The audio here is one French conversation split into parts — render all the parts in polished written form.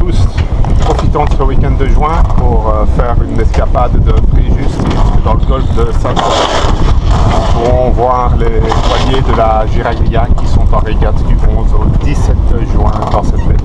tous, profitons de ce week-end de juin pour faire une escapade de Fréjus dans le golfe de Saint-Tropez. Nous pourrons voir les voiliers de la Giraglia qui sont en régate du 11 au 17 juin dans cette baie.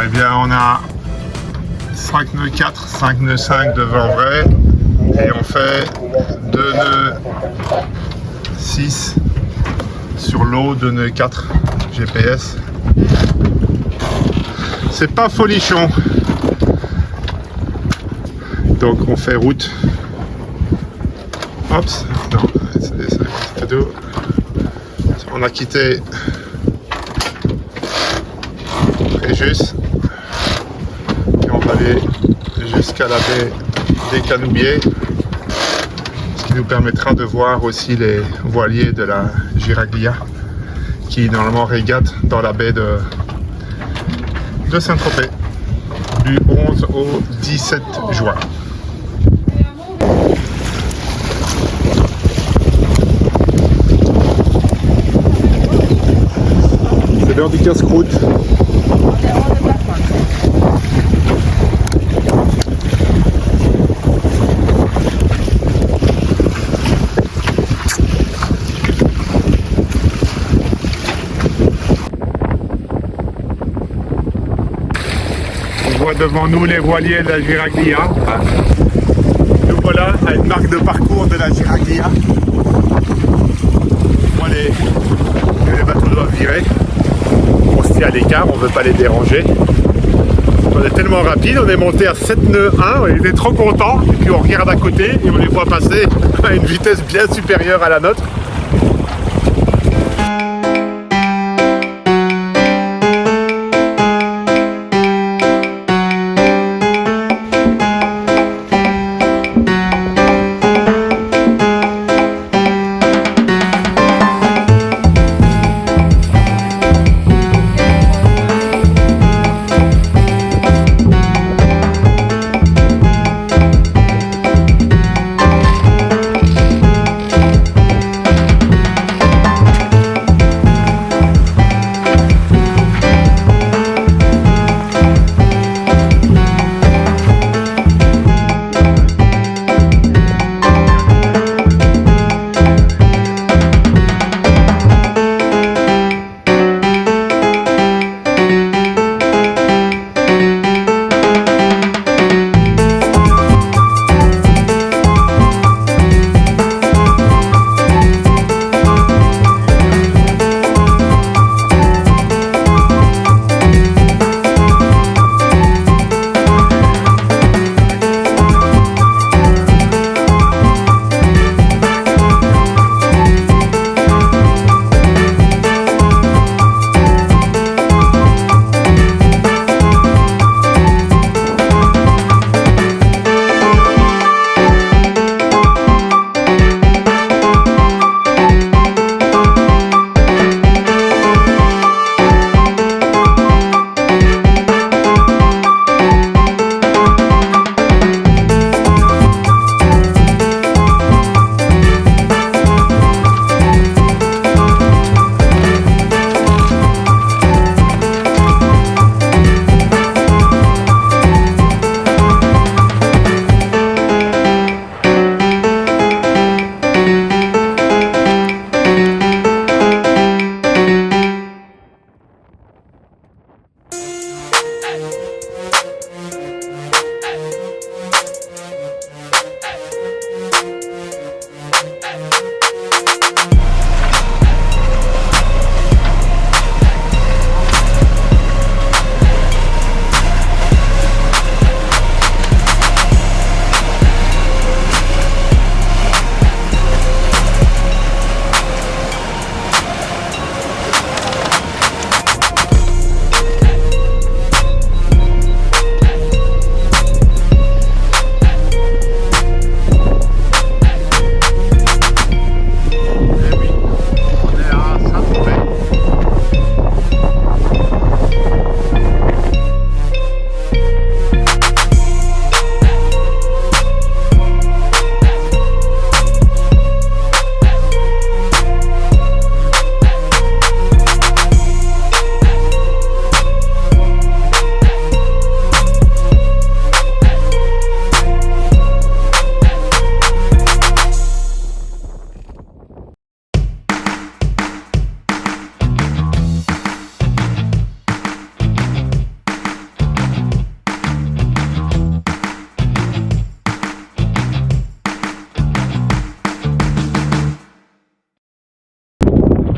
Eh bien, on a 5 nœuds 4, 5 nœuds 5 de vent vrai et on fait 2 nœuds 6 sur l'eau, 2 nœuds 4 GPS. C'est pas folichon. Donc on fait route. Oups, non, c'est tout. On a quitté Fréjus. On va aller jusqu'à la baie des Canoubiers, ce qui nous permettra de voir aussi les voiliers de la Giraglia qui normalement régatent dans la baie de Saint-Tropez du 11 au 17 juin. C'est l'heure du casse-croûte. devant nous les voiliers de la Giraglia. Nous voilà à une marque de parcours de la Giraglia. Moi, les bateaux doivent virer. On se tient à l'écart, on ne veut pas les déranger. On est tellement rapide, on est monté à 7 nœuds 1, on était trop content. Et puis on regarde à côté et on les voit passer à une vitesse bien supérieure à la nôtre.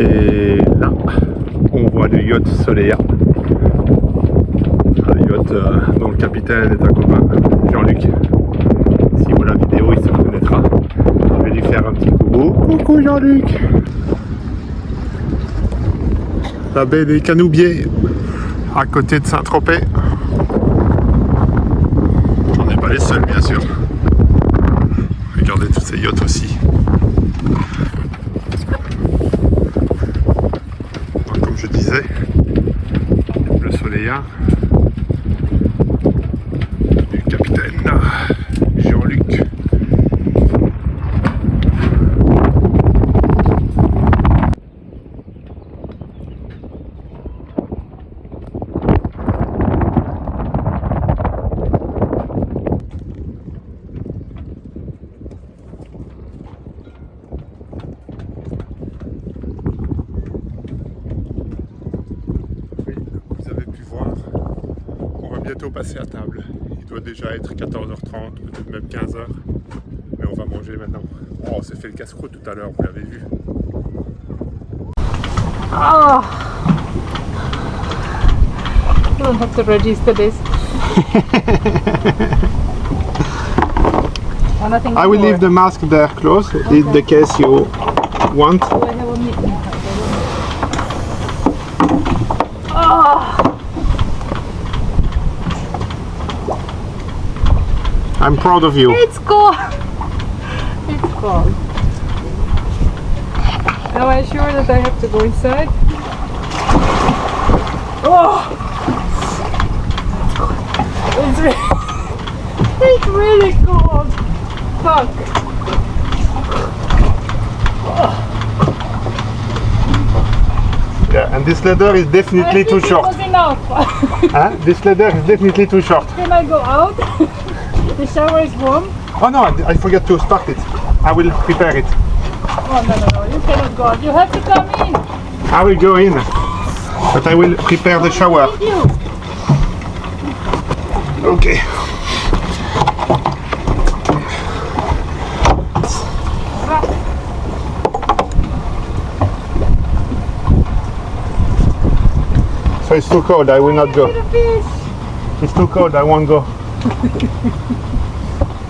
Et là, on voit le yacht Soleil. Un yacht dont le capitaine est un copain, Jean-Luc. S'il voit la vidéo, il se reconnaîtra. Je vais lui faire un petit coucou. Coucou Jean-Luc. La baie des Canoubiers, à côté de Saint-Tropez. On n'est pas les seuls, bien sûr. Regardez tous ces yachts aussi. Comme je disais, le Soleil du capitaine Jean-Luc. bientôt passer à table. Il doit déjà être 14h30, peut-être même 15h. Mais on va manger maintenant. Oh, on s'est fait le casse-croûte tout à l'heure, vous l'avez vu. Oh, you don't have to register this. I will leave the mask there closed, in the case you want. Do I have a meeting? Oh, I'm proud of you. it's cold. It's cold. Am I sure that I have to go inside? Oh, it's really cold. Fuck. Yeah, and this leather is definitely too short. Was enough. Huh? This leather is definitely too short. Can I go out? The shower is warm. Oh no, I forgot to start it. I will prepare it. Oh no, you cannot go out. You have to come in. I will go in, but I will prepare the shower. With you. Okay. So it's too cold, I will not go. The fish. It's too cold, I won't go.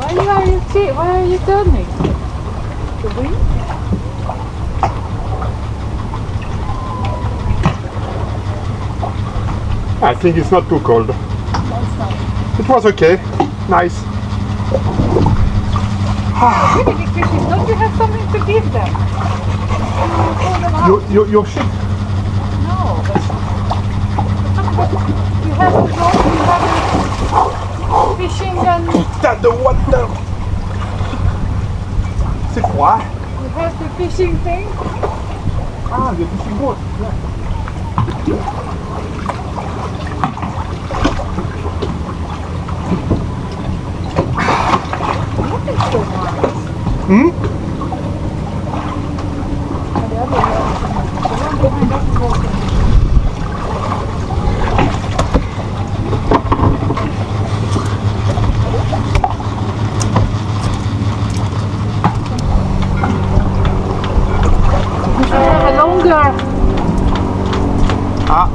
Why are you turning? The wind? I think it's not too cold. No, it's not. It was okay. Nice. Really big fishes. Don't you have something to give them? You pull them out. Your ship. No, but you have to go. You have fishing and Putain de water. C'est froid. you have the fishing thing. Ah, the fishing boat. What is so nice? Hmm? And the other one, the one behind us is walking. Longer. Ah.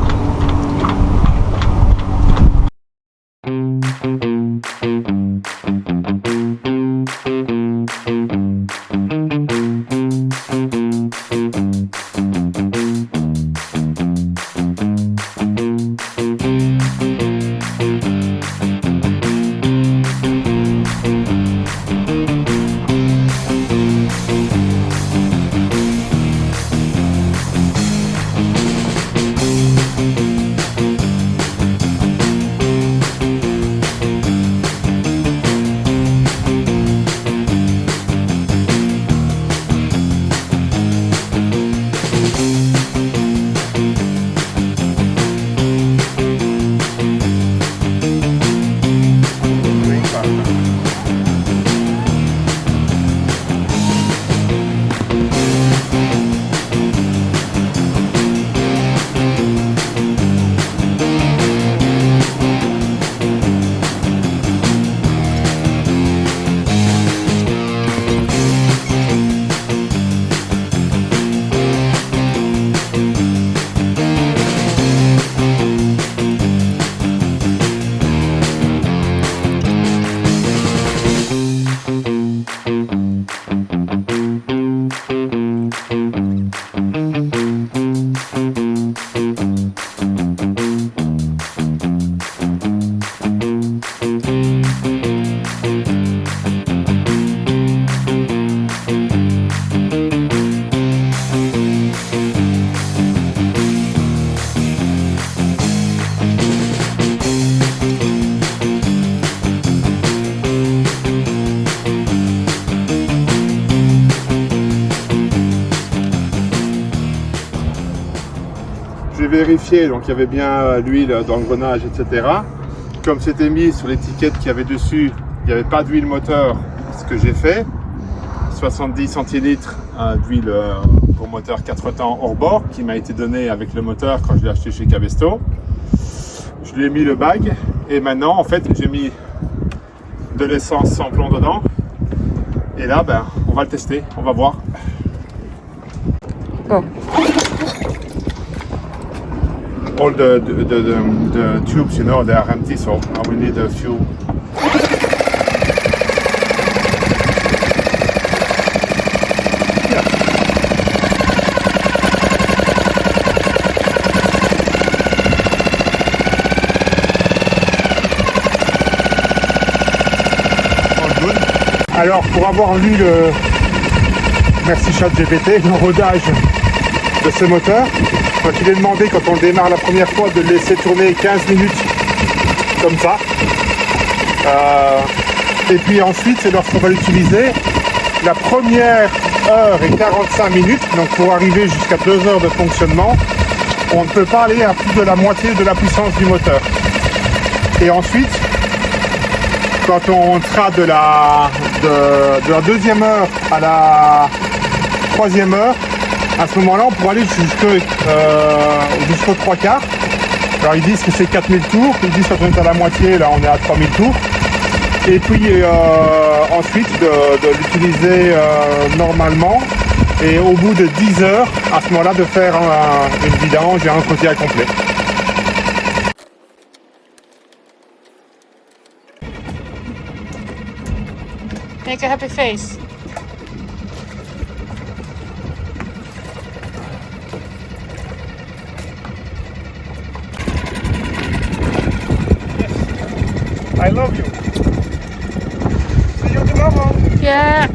J'ai vérifié, donc il y avait bien l'huile dans l'engrenage, etc. Comme c'était mis sur l'étiquette qu'il y avait dessus, il n'y avait pas d'huile moteur, ce que j'ai fait. 70 centilitres d'huile pour moteur 4 temps hors bord qui m'a été donné avec le moteur quand je l'ai acheté chez Cavesto. Je lui ai mis le bag Et maintenant, en fait, j'ai mis de l'essence sans plomb dedans. Et là, ben, on va le tester, on va voir. Go. All the tubes, you know, they are empty, so I will need a few. Alors, pour avoir lu merci ChatGPT, le rodage de ce moteur, quand il est demandé, quand on le démarre la première fois, de le laisser tourner 15 minutes comme ça. Et puis ensuite, c'est lorsqu'on va l'utiliser, la première heure et 45 minutes, donc pour arriver jusqu'à 2 heures de fonctionnement, on ne peut pas aller à plus de la moitié de la puissance du moteur. Et ensuite, quand on sera de la deuxième heure à la troisième heure, à ce moment-là, on pourra aller jusqu'aux 3/4. Alors ils disent que c'est 4000 tours, ils disent que quand on est à la moitié, là on est à 3000 tours. Et puis ensuite de l'utiliser normalement, et au bout de 10 heures, à ce moment-là, de faire une vidange et un entretien complet. Make a happy face. I love you. See you tomorrow. Yeah.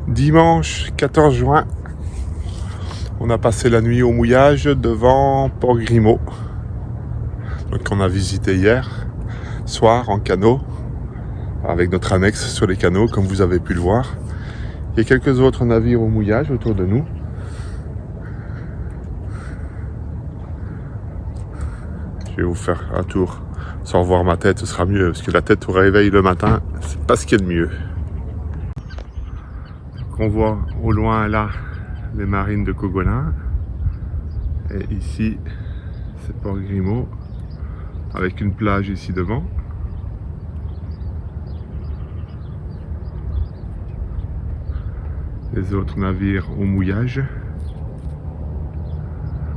Dimanche 14 juin, on a passé la nuit au mouillage devant Port Grimaud. Donc on a visité hier soir en canot avec notre annexe sur les canaux comme vous avez pu le voir. Il y a quelques autres navires au mouillage autour de nous. Je vais vous faire un tour sans voir ma tête, ce sera mieux parce que la tête au réveil le matin, c'est pas ce qu'il y a de mieux. On voit au loin là les marines de Cogolin et ici c'est Port Grimaud avec une plage ici devant. Les autres navires au mouillage,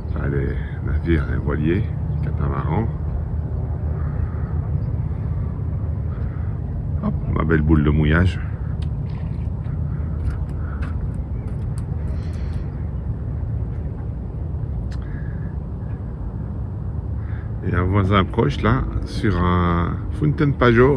enfin, les navires, les voiliers, catamarans. Hop, ma belle boule de mouillage. Et un voisin proche là, sur un Fountaine Pajot.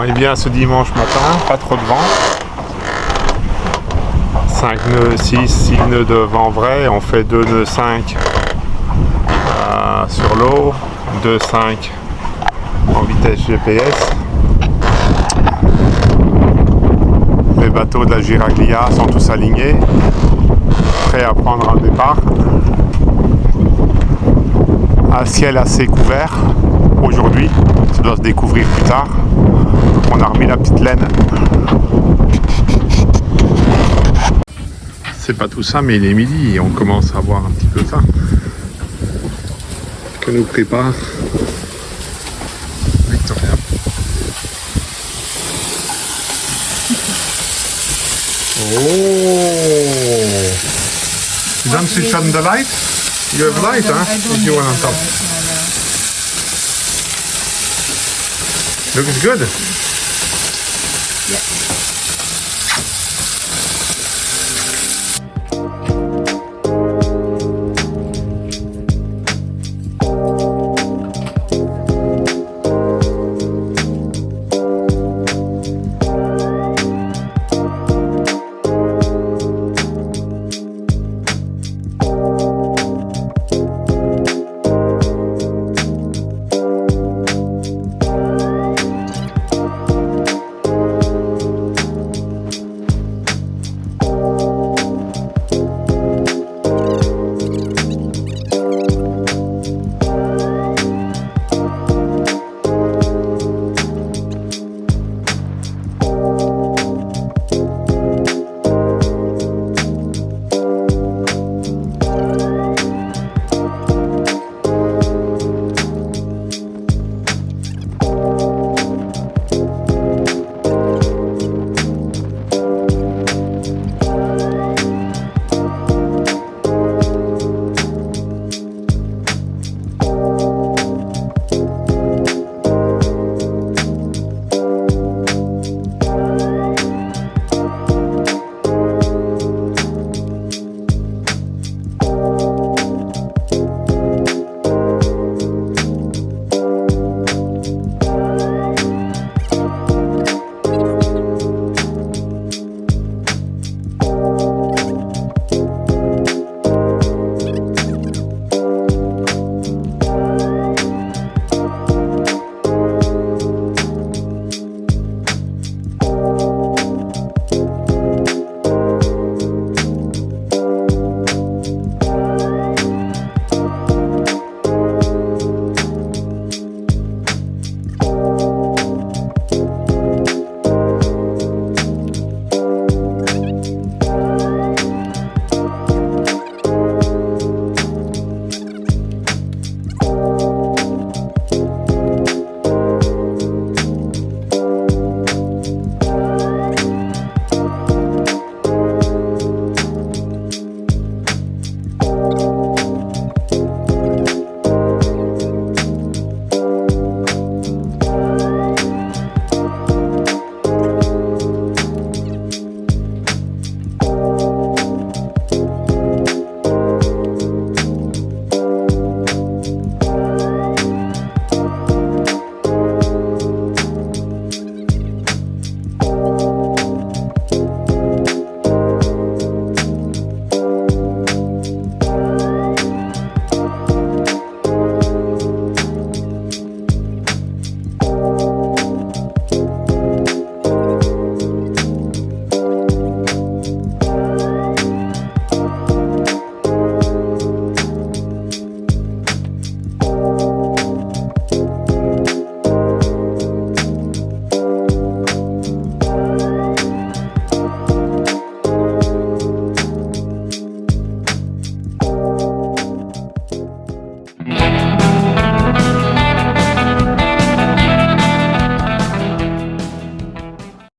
On est bien ce dimanche matin, pas trop de vent. 5 nœuds 6 nœuds de vent vrai, on fait 2 nœuds 5 sur l'eau, 2,5 en vitesse GPS. Les bateaux de la Giraglia sont tous alignés, prêts à prendre un départ. Un ciel assez couvert aujourd'hui, ça doit se découvrir plus tard. On a remis la petite laine. C'est pas tout ça, mais il est midi et on commence à voir un petit peu ça. Que nous prépare Victoria. Oh! You don't switch on the light? You have light, huh? If you want on top. Looks good.